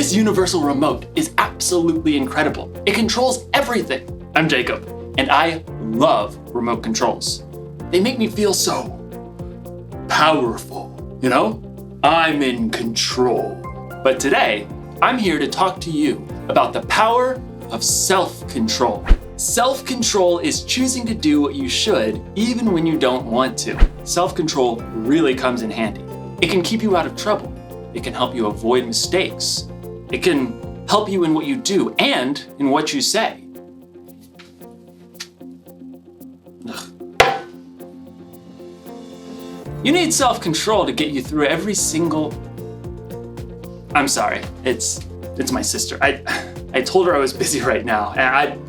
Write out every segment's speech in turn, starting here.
This universal remote is absolutely incredible. It controls everything. I'm Jacob, and I love remote controls. They make me feel so powerful, you know? I'm in control. But today, I'm here to talk to you about the power of self-control. Self-control is choosing to do what you should even when you don't want to. Self-control really comes in handy. It can keep you out of trouble. It can help you avoid mistakes. It can help you in what you do and in what you say. You need self-control to get you through every single... I'm sorry, it's my sister. I told her I was busy right now, and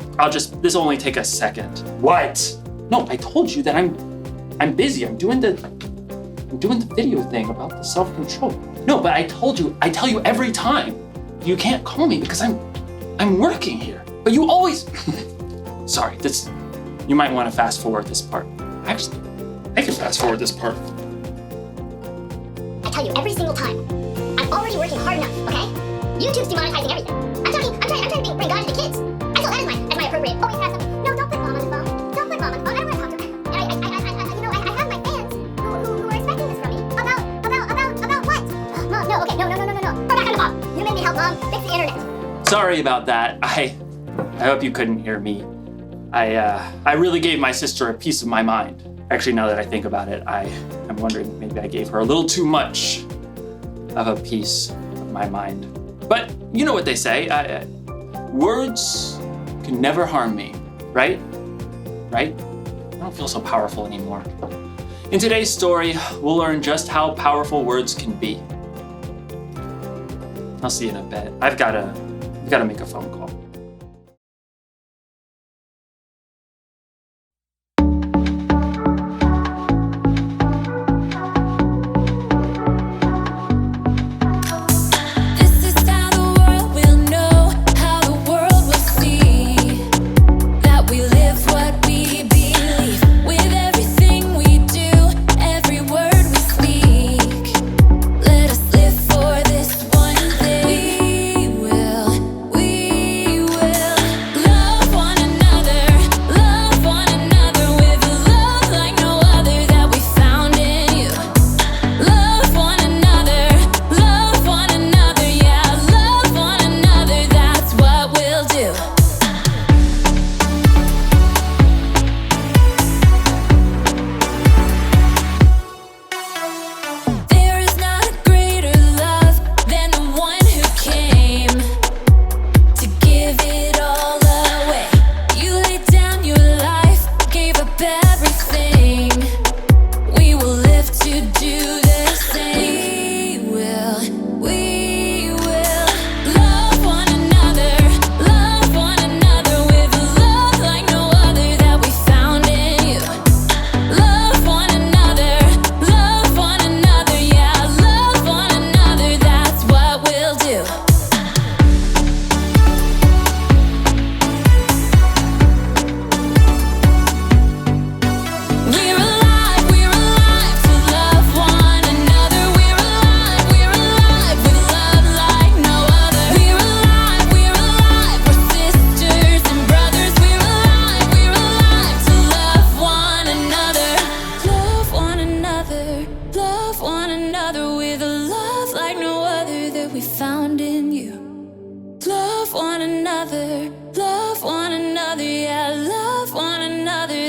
this will only take a second. What? No, I told you that I'm busy. I'm doing the video thing about the self-control. No, but I tell you every time, you can't call me because I'm working here. But you always, sorry, you might want to fast forward this part. Actually, I can fast forward this part. I tell you every single time, I'm already working hard enough, okay? YouTube's demonetizing everything. I'm trying to bring God into kids. I feel that as my appropriate. Oh, you have something. No, don't put mom on the phone. Don't put mom on the phone. I don't want to talk to her. And I have my fans who are expecting this from me. About what? Mom, no, okay, no. Go back on the mom. You made me help mom fix the internet. Sorry about that. I hope you couldn't hear me. I really gave my sister a piece of my mind. Actually, now that I think about it, I'm wondering maybe I gave her a little too much of a piece of my mind. But you know what they say, words can never harm me, right? Right? I don't feel so powerful anymore. In today's story, we'll learn just how powerful words can be. I'll see you in a bit. I've got to make a phone call.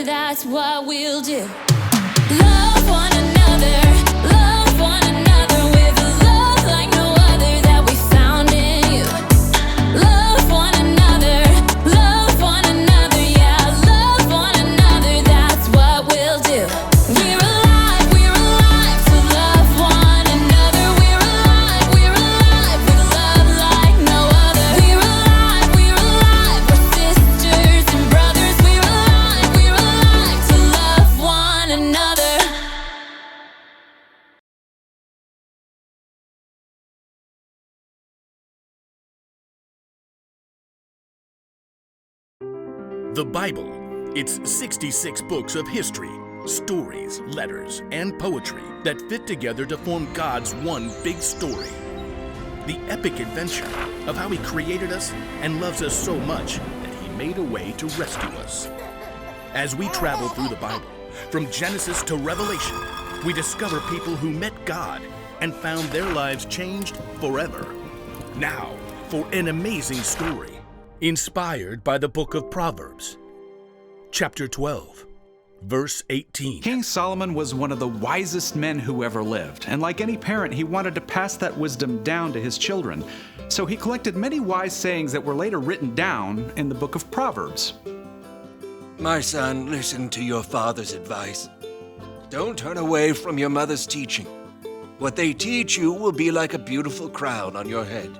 That's what we'll do. Love one another, love one another with a love like no other that we found in you. Love one another, yeah, love one another, that's what we'll do. We're alive to love one another. We're alive with love like no other. We're alive, we're sisters and brothers. We're alive to love one another. The Bible. It's 66 books of history, stories, letters, and poetry that fit together to form God's one big story. the epic adventure of how he created us and loves us so much that he made a way to rescue us. As we travel through the Bible, from Genesis to Revelation, we discover people who met God and found their lives changed forever. Now, for an amazing story, inspired by the book of Proverbs. Chapter 12, verse 18. King Solomon was one of the wisest men who ever lived, and like any parent, he wanted to pass that wisdom down to his children. So he collected many wise sayings that were later written down in the book of Proverbs. My son, listen to your father's advice. Don't turn away from your mother's teaching. What they teach you will be like a beautiful crown on your head.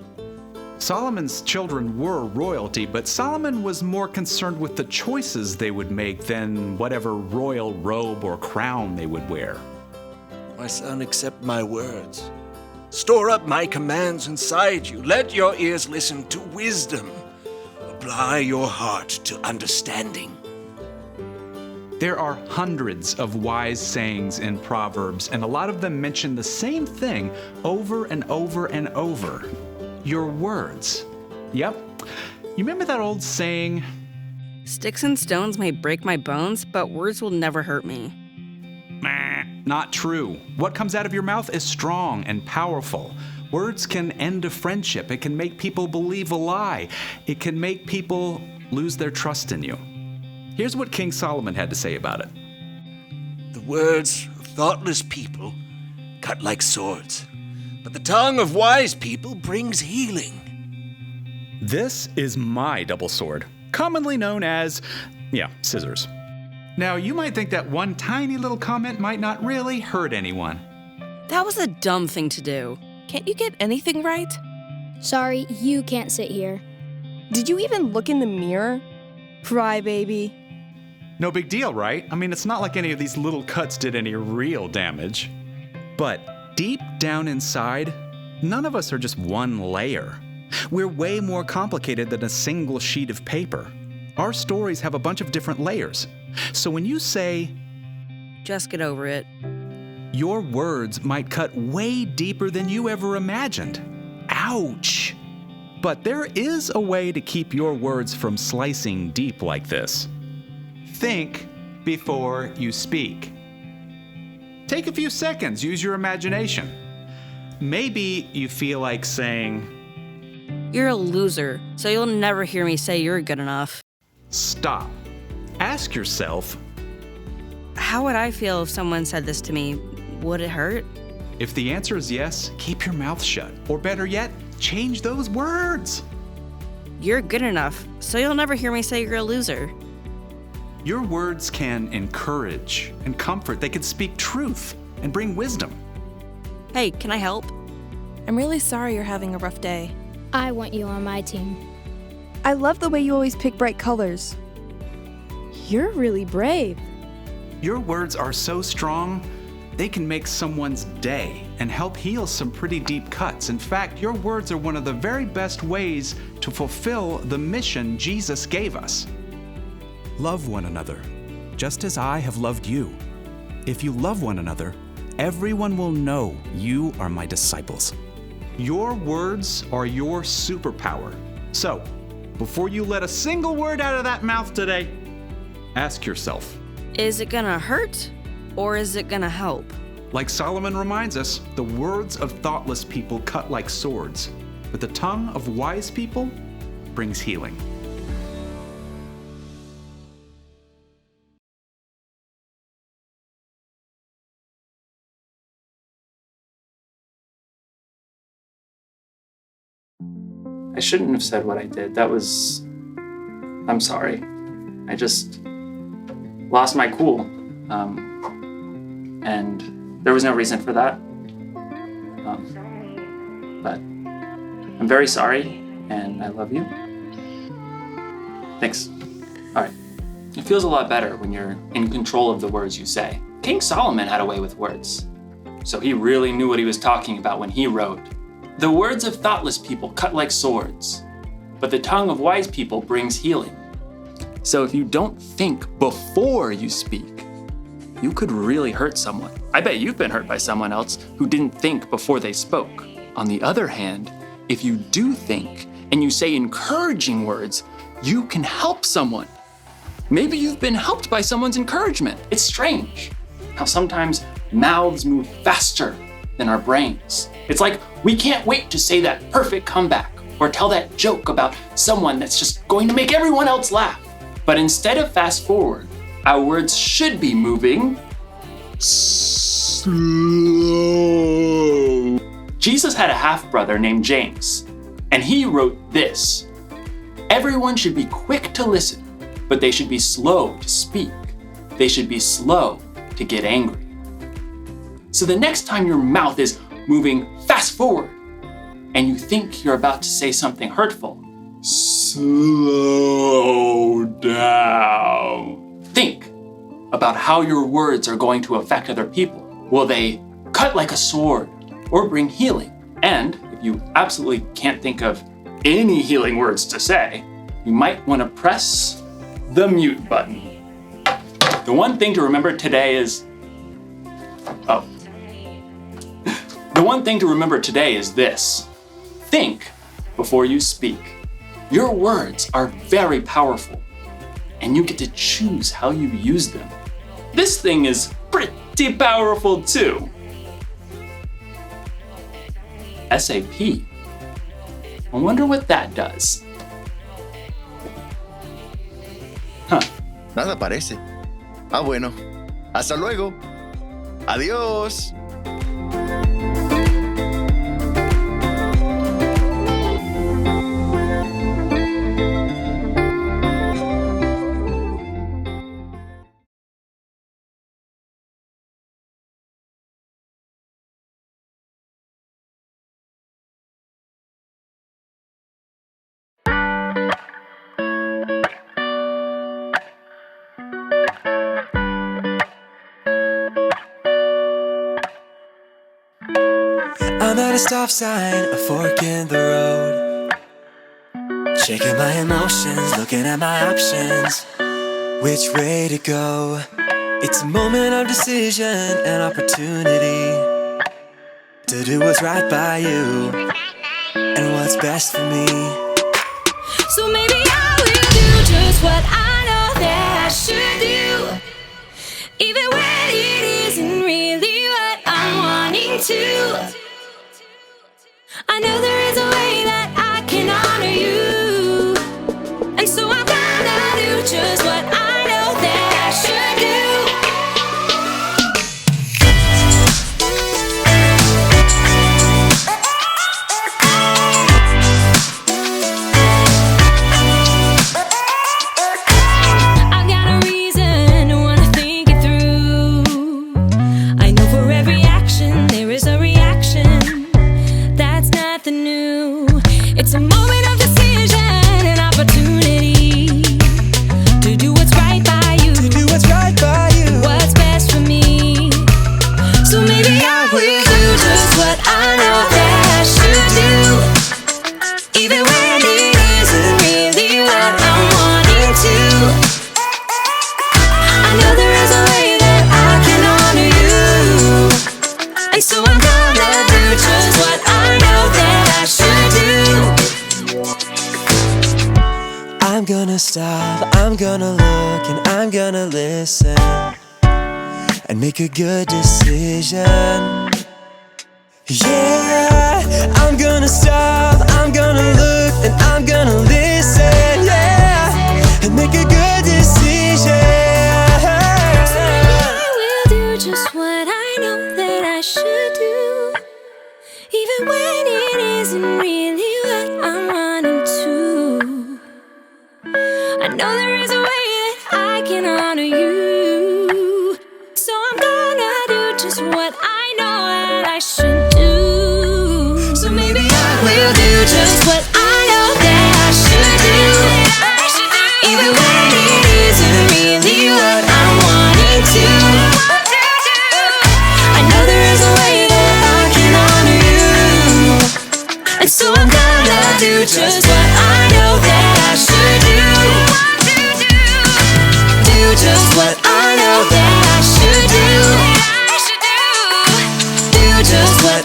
Solomon's children were royalty, but Solomon was more concerned with the choices they would make than whatever royal robe or crown they would wear. My son, accept my words. Store up my commands inside you. Let your ears listen to wisdom. Apply your heart to understanding. There are hundreds of wise sayings in Proverbs, and a lot of them mention the same thing over and over and over. Your words. Yep. You remember that old saying? Sticks and stones may break my bones, but words will never hurt me. Not true. What comes out of your mouth is strong and powerful. Words can end a friendship. It can make people believe a lie. It can make people lose their trust in you. Here's what King Solomon had to say about it. The words of thoughtless people cut like swords, but the tongue of wise people brings healing. This is my double sword, commonly known as, scissors. Now, you might think that one tiny little comment might not really hurt anyone. That was a dumb thing to do. Can't you get anything right? Sorry, you can't sit here. Did you even look in the mirror? Crybaby. No big deal, right? I mean, it's not like any of these little cuts did any real damage. But deep down inside, none of us are just one layer. We're way more complicated than a single sheet of paper. Our stories have a bunch of different layers. So when you say, Just get over it. your words might cut way deeper than you ever imagined. Ouch! But there is a way to keep your words from slicing deep like this. Think before you speak. Take a few seconds, use your imagination. Maybe you feel like saying, You're a loser, so you'll never hear me say you're good enough. stop. Ask yourself, How would I feel if someone said this to me? Would it hurt? if the answer is yes, keep your mouth shut. Or better yet, change those words. You're good enough, so you'll never hear me say you're a loser. Your words can encourage and comfort. They can speak truth and bring wisdom. Hey, can I help? I'm really sorry you're having a rough day. I want you on my team. I love the way you always pick bright colors. You're really brave. Your words are so strong, they can make someone's day and help heal some pretty deep cuts. In fact, your words are one of the very best ways to fulfill the mission Jesus gave us. Love one another, just as I have loved you. If you love one another, everyone will know you are my disciples. Your words are your superpower. So, before you let a single word out of that mouth today, ask yourself, Is it gonna hurt, or is it gonna help? like Solomon reminds us, the words of thoughtless people cut like swords, but the tongue of wise people brings healing. I shouldn't have said what I did. I'm sorry. I just lost my cool. And there was no reason for that. But I'm very sorry, and I love you. Thanks. All right. It feels a lot better when you're in control of the words you say. King Solomon had a way with words, so he really knew what he was talking about when he wrote, "The words of thoughtless people cut like swords, but the tongue of wise people brings healing." So if you don't think before you speak, you could really hurt someone. I bet you've been hurt by someone else who didn't think before they spoke. On the other hand, if you do think and you say encouraging words, you can help someone. Maybe you've been helped by someone's encouragement. It's strange how sometimes mouths move faster than our brains. It's like we can't wait to say that perfect comeback or tell that joke about someone that's just going to make everyone else laugh. But instead of fast forward, our words should be moving slow. Jesus had a half-brother named James, and he wrote this: "Everyone should be quick to listen, but they should be slow to speak. They should be slow to get angry." So the next time your mouth is moving fast forward and you think you're about to say something hurtful, slow down. Think about how your words are going to affect other people. Will they cut like a sword or bring healing? And if you absolutely can't think of any healing words to say, you might want to press the mute button. The one thing to remember today is, The one thing to remember today is this: think before you speak. Your words are very powerful, and you get to choose how you use them. This thing is pretty powerful too. SAP. I wonder what that does. Nada parece. Ah, bueno. Hasta luego. Adiós. I'm at a stop sign, a fork in the road. Shaking my emotions, looking at my options. Which way to go? It's a moment of decision, an opportunity to do what's right by you and what's best for me. So maybe I will do just what I know that I should do, even when it isn't really what I'm wanting to. I know there is a way that I can honor you, and so I'm gonna do just what I know that I should do. I've got a reason to wanna think it through. I know for every action there is a reaction. That's nothing new. It's a moment of decision, an opportunity to do what's right by you. To do what's right by you. What's best for me. So maybe I will do just what I know that I should do, even when it isn't really what I'm wanting to. I know there is a way that I can honor you, and so I'm gonna do just what I know that I should do. I'm gonna stop, I'm gonna look, and I'm gonna listen and make a good decision. Yeah, I'm gonna stop, I'm gonna look, and I'm gonna listen, yeah, and make a good decision. So maybe I will do just what I know that I should do, even when it isn't really what I'm wanting to. I know there is a way that I can honor you, so I'm gonna do just what I know that I should do. So maybe I will do just what I know that I should do, even when it isn't really what I'm wanting to. I know there is a way that I can honor you, and so I'm gonna do just what I know that I should do. Do just what I know that I should do. Do just what